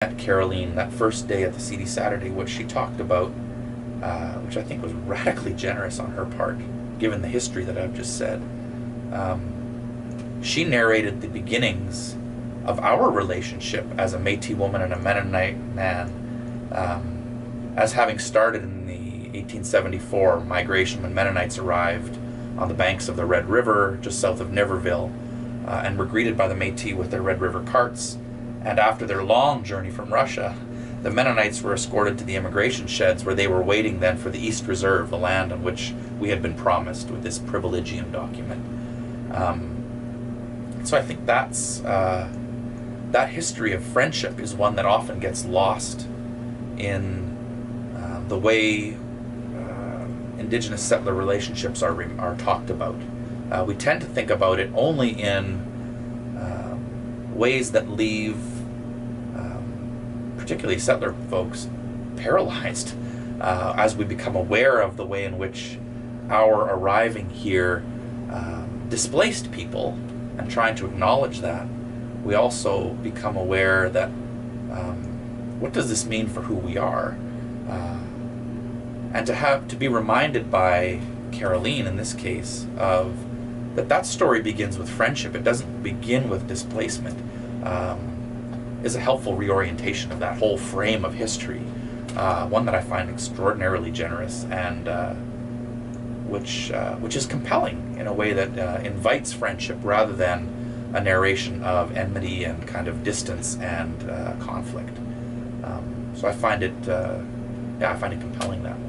met Caroline that first day at the CD Saturday, what she talked about, which I think was radically generous on her part, given the history that I've just said. She narrated the beginnings of our relationship as a Métis woman and a Mennonite man, as having started in the 1874 migration when Mennonites arrived on the banks of the Red River just south of Niverville, and were greeted by the Métis with their Red River carts. And after their long journey from Russia, the Mennonites were escorted to the immigration sheds where they were waiting then for the East Reserve, the land on which we had been promised with this privilegium document. So I think that history of friendship is one that often gets lost in the way Indigenous settler relationships are talked about. We tend to think about it only in ways that leave particularly settler folks paralyzed as we become aware of the way in which our arriving here displaced people, and trying to acknowledge that. We also become aware that what does this mean for who we are? And to be reminded by Caroline in this case of that story begins with friendship. It doesn't begin with displacement. Is a helpful reorientation of that whole frame of history, one that I find extraordinarily generous, and which is compelling in a way that invites friendship rather than a narration of enmity and kind of distance and conflict. So I find it compelling that way.